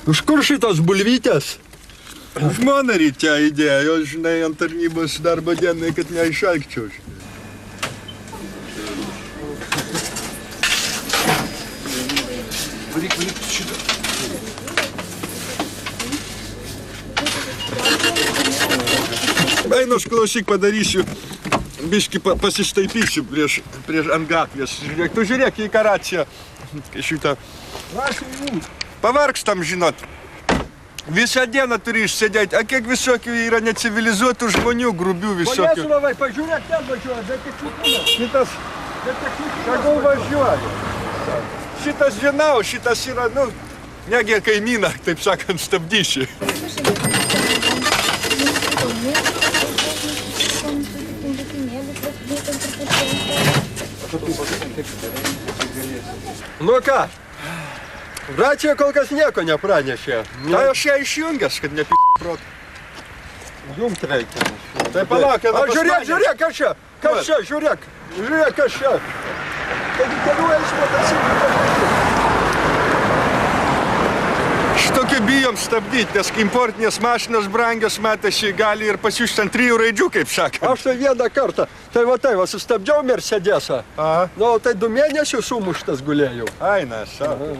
Iš kur šitos bulvytės? Žmona ryte įdėjo, žinai, ant tarnybos darbo dienai, kad neišalkčiau. Varyk šitą. Einu, aš klausyk padarysiu, biškį pasištaipysiu prieš ant gatvės. Žiūrėk, tu žiūrėk į Karaciją. Šitą. Pavargstam, žinot. Visą dieną turi išsėdėti. A kiek visokių yra necivilizuotų žmonių, grubių visokių. Poneslovai, pažiūrėk, ten važiuoja, detektyvinas. Šitas... Tegul važiuoja. Šitas žinau, šitas yra, nu, negi kaimyną, taip sakant, stabdysi. Nu ką? Racija kol kas nieko nepranešė. Tai aš ją išjungęs, kad nepi*** protą. Jungt reikia. Tai palauk, žiūrėk, kas čia? Kas čia, žiūrėk. Žiūrėk, kas čia. Taigi kelių eismo taisyklių. Šitokį bijom stabdyti, nes importinės mašinos brangios matėsi, gali ir pasiūsti ant 3 raidžių, kaip sakant. Aš tai vieną kartą, tai va, sustabdžiau Mercedesą. Nu, tai 2 mėnesius sumuštas gulėjau. Ai, na, savo.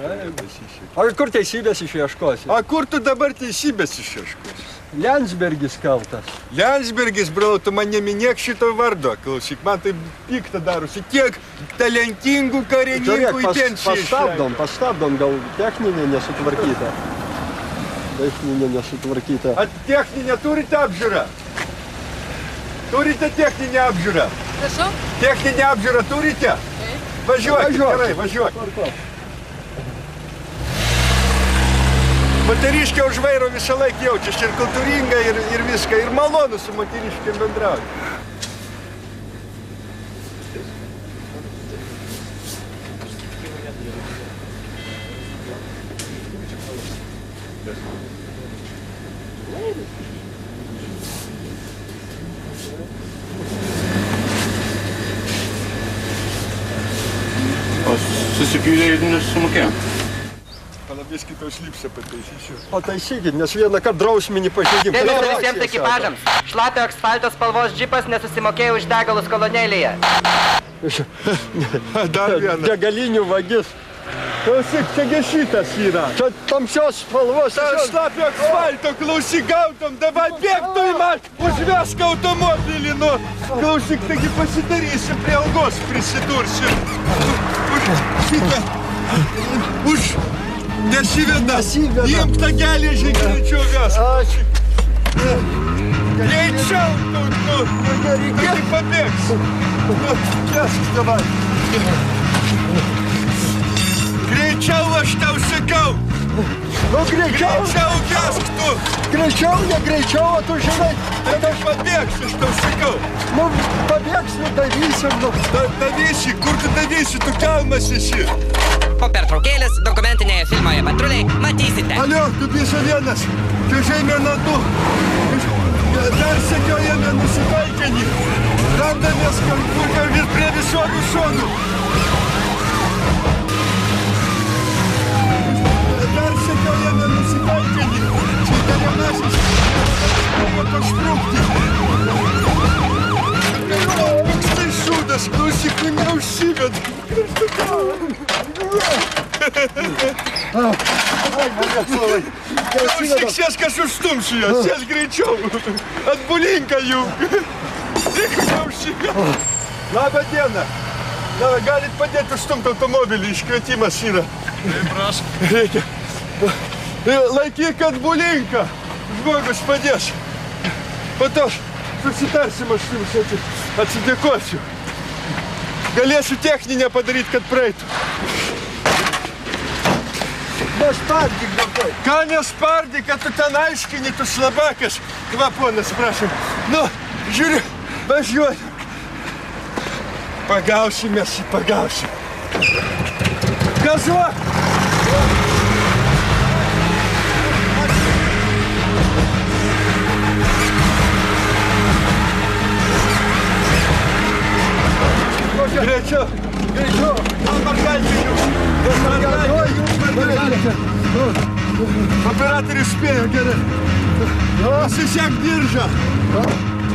O kur teisybės išieškosi? O kur tu dabar teisybės išieškosi? Lensbergis kaltas. Lensbergis, brau, tu man neminėk šito vardo, klausyk, man tai pikta darosi. Tiek talentingų karininkų į pensiją išleido. Pastabdom, gal techninė nesutvarkyta. A techninę turite apžiūrą? Turite techninę apžiūrą? Prašau? Techninę apžiūrą turite? Važiuok, gerai, važiuok. Moteriškė už vairo visą laiką jaučiasi ir kultūringa, ir viską, ir malonu su moteriškėm bendrauti. O susipylė ir nesumokėjo. Palabės kitą šlipsę pataisysiu. Pataisykit, nes vieną kartą drausminį pažeidimą. Dėmesio visiems ekipažams. Šlapio asfalto spalvos džipas nesusimokėjo už degalus kolonėlėje. Dar vieną. Degalinių vagis. Klausyk, čia šitas yra. Čia tamsios spalvos. Ta šlapio asfalto, klausyk, gautom, dabar bėgtų į man, užvesk automobilį, nu. Klausyk, taigi pasidarysim, prie algos prisidursim. Už šitą, už nesiveda. Imk tą geležį, greičiau vesk. Ačiū. Greičiau, nu, taigi pabėgs. Vesk dabar. Greičiau aš tau sakau! Nu, greičiau! Greičiau vesk tu! Greičiau, ne greičiau, o tu žinai... Tai aš pabėgsiu, aš tau sakau! Nu, pabėgsiu, darysim, nu. Darysi, kur tu darysi, tu kalnas esi! Po pertraukėlės dokumentinėje filmoje Patruliai matysite. Alio, tu piso vienas! Tu žemė nuo du! Dar sekiojame nusikaltinį! Randamės kažkur prie visokių šonų! Persekiojame nusikaltinį. Čia įtariamasis buvo paštrukti. Koks tai šūdas, klausyk, tu neužsived. Klausyk, sėsk, aš užstumsiu ją, sėsk greičiau. Atbulinka jų. Tik neužsived. Labą dieną. Galit padėti užstumti automobilį, iškvietimas yra. Taip, prašom. Reikia. Laikyk atbulinką. Žmogus padės. Po to susitarsim, aš jums atsidėkosiu. Galėsiu techninę padaryti, kad praeitų. Nespardyk, dabar. Ką nespardyk, kad tu ten aiškini, tu slabakas. Kvaponas, prašom. Nu, žiūri, važiuoju. Pagausimės, pagausim. Gazuok! Greičiau, greičiau. Gal mergaitė jūs. Mergaitė. Operatorius spėjo, gerai. Užsišek diržą.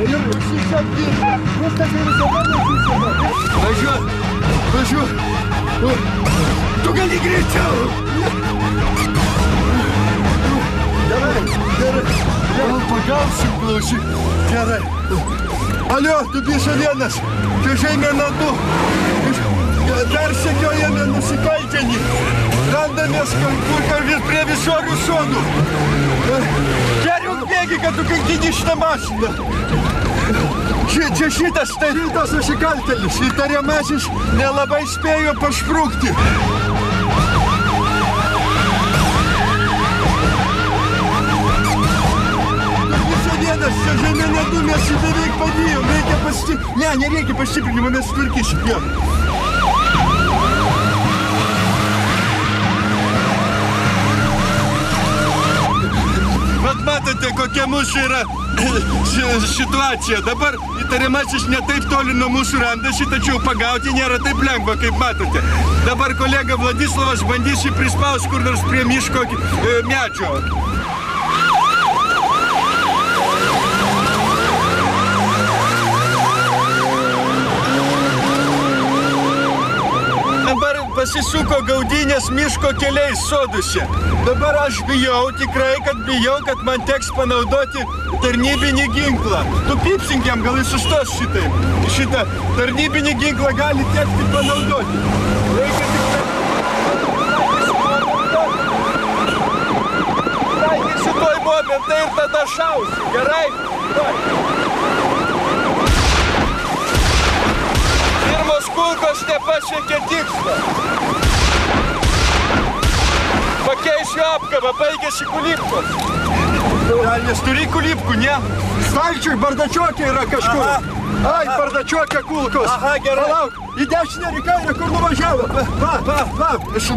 Užsišek diržą. Važiuok. Tu gali greičiau. Gerai. Gal pagausiu, klausyk. Gerai. Alio, tu biša vienas. Čia žemė nadu. Dar sekiojame nusikaltėlį. Randamės kažkur prie Visorių sodų. Geriau bėgi, kad tu kankini šitą mašiną. Čia šitas tai rytas nusikaltėlis. Įtariamasis nelabai spėjo pašprukti. Čia žemė nedu, mes jį beveik padėjom. Reikia pastiprinimo. Ne, nereikia pastiprinimo, mes sutvarkysim. Jo. Vat matote, kokia mūsų yra situacija. Dabar įtariamasis ne taip toli nuo mūsų randasi, tačiau pagauti nėra taip lengva, kaip matote. Dabar kolega Vladislavas bandys jį prispaus kur nors prie miško medžio. Pasisuko gaudynės miško keliais soduose. Dabar aš bijau, tikrai, kad man teks panaudoti tarnybinį ginklą. Tu pipsink jam, gal jis sustos šitaip. Šitą tarnybinį ginklą gali tekti panaudoti. Reikia tik šitoj momentai ir tada šausi. Gerai? Pirmos kulkos nepasiekė tikslo. Pakeisiu apkabą, baigėsi kulipkos. Nes turi kulipkų, ne? Stalčiui bardačiokė yra kažkur. Ai, bardačiokė kulkos. Aha, gerai. Palauk, į dešinę ir į kairę, kur nuvažiavo. Va.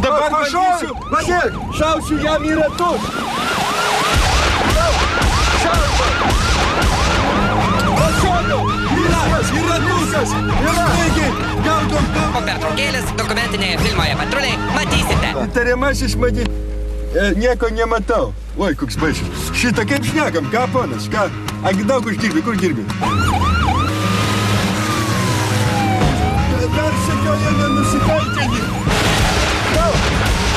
Dabar bandysiu. Padėk. Šausiu jam į ratus. Pašokau. Į ratus. Taigi, gaudom. Po pertraukėlės dokumentinėje filmoje Patruliai matysite. Įtariamasis matyt, nieko nematau. Oi, koks baisas. Šitą kaip šnekam, ką ponas, ką? Agi daug uždirbi, kur dirbi? Dar sekiojame nusikaltėlį.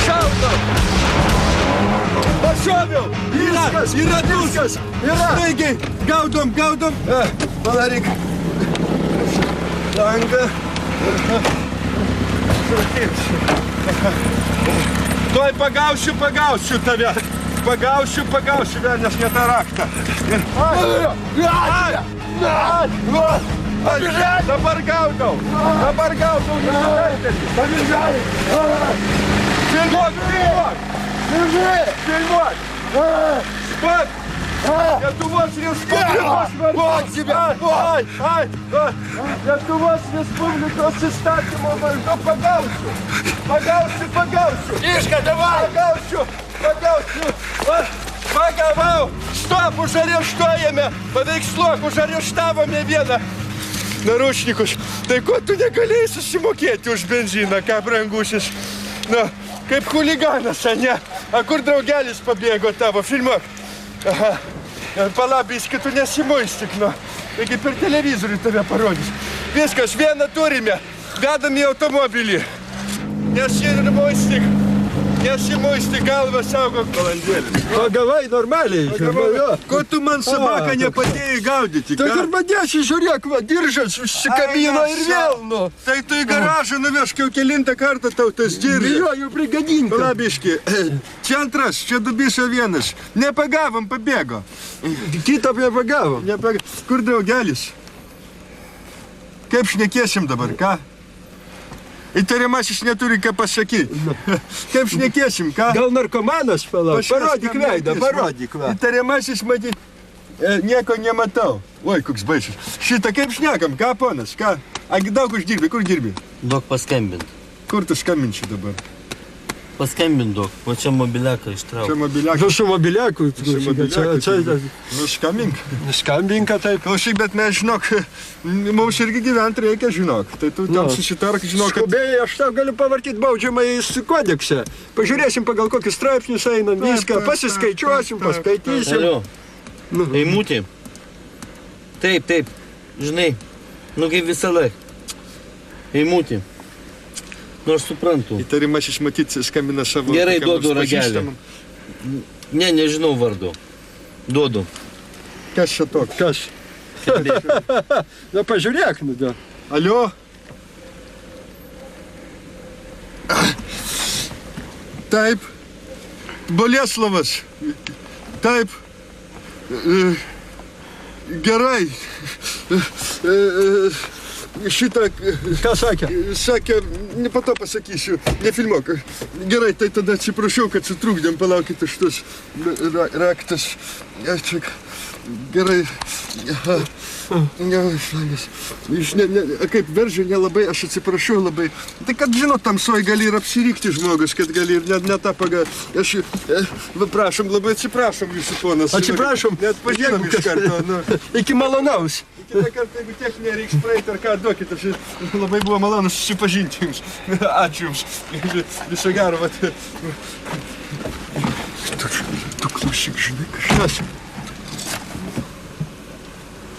Šaudau. Pašoviau. Į ratus. Taigi, gaudom. Padaryk. Langą. Tuoj pagausiu tave. Pagausiu, velnias ne tą raktą. Dabar gaudau. Filmuok. Spat. Lietuvos Respublikos Lietuvos Respublikos įstatymo vardu pagausiu. Iška, davai. Pagausiu. Pagavau. Stop, užareštuojame. Paveiksluok, užareštavome vieną. Narušnikus. Tai ko tu negalėjai susimokėti už benziną, ką brangusis? Na, kaip chuliganas, ne? A kur draugelis pabėgo tavo? Filmuok. Aha. Palabiškai, tu nesimuistik, nu. Taigi per televizorių tave parodys. Viskas, vieną turime. Vedam į automobilį. Nesimuistik, galvą saugok valandėlį. Pagavai normaliai. Ko tu man sabaką nepatėjai gaudyti? Tai kur padėsi, žiūrėk, va, diržas užsikabino ir vėl, nu. Tai tu į garažą nuvežk jau kelintą kartą tau tas diržas. Bijoju prigadinti. Palabiškai, čia antras, čia dubiša vienas. Nepagavom, pabėgo. Kitą nepagavom. Kur draugelis? Kaip šnekėsim dabar, ką? Įtariamasis neturi ką pasakyti. Kaip šnekėsim, ką? Gal narkomanas, palauk? Parodyk veidą, parodyk. Įtariamasis, matyt, nieko nematau. Oi, koks baisas. Šitą kaip šnekam, ką, ponas, ką? Agi daug uždirbi, kur dirbi? Duok paskambint. Kur tu skambinsi dabar? Paskambindok, o čia mobiliaką ištrauk. Čia mobiliakas. Nu, su mobiliaku. Nu, skambink. Skambinka taip. Klausyk, bet mes, žinok, mums irgi gyventi reikia, žinok. Tai tu tam susitark, žinok, kad... Skubiai, aš tau galiu pavartyti baudžiamąjį kodeksą. Pažiūrėsim, pagal kokius straipsnius einam, viską, pasiskaičiuosim, paskaitysim. Alio, Eimutė. Taip, žinai, nu kaip visą laiką. Eimutė. Nu, aš suprantu. Įtarimas išmatyti skambina savo... Gerai, kokiam duodu nors ragelį. pažįstamam. Ne, nežinau vardu. Duodu. Kas čia toks? Kas? Na, pažiūrėk, nu, da. Alio? Taip. Boleslavas. Taip. Gerai. Šitą... Ką sakė? Sakė, ne po to pasakysiu, nefilmuok. Gerai, tai tada atsiprašau, kad sutrukdėm, palaukite šitas raktas. Gerai. Kaip veržė nelabai, aš atsiprašau labai. Tai kad, žinot, tamsoj gali ir apsirikti žmogus, kad gali ir net tą pagą. Aš, prašom, labai atsiprašom jūsų ponas. Atsiprašom. Net pažiūrėm iš karto. Iki malonaus. Kitą kartą, jeigu techninė reiks praeiti ar ką, duokit, aš labai buvo malonu susipažinti jums. Ačiū jums. Viso gero, vat. Tu klausyk, žinai, kažkas.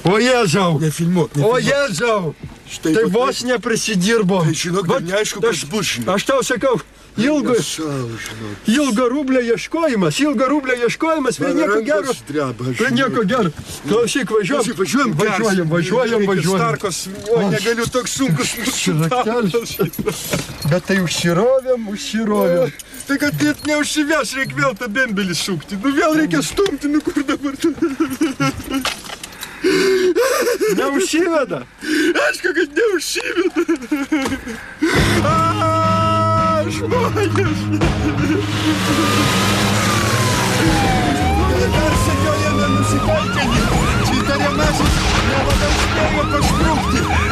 O Jėzau! Nefilmuok. O Jėzau! Štai Tai vos neprisidirbo. Tai žinok, dar neaišku, kas bus, žinok. Aš tau sakau, ilgo rublio ieškojimas, prie nieko gero. Prie nieko gero. Klausyk, važiuojam. Starkos, o negaliu toks sunkus Bet tai užsirovėm. Tai kad net neužsivės, reikia vėl tą bembelį sukti. Nu vėl reikia stumti, nu kur dabar. Neužsiveda. Aišku, kad neužsiveda. Žmonės. Persekioja nenusikaltėlį. Įtariamasis nelabai spėjo pasprukti.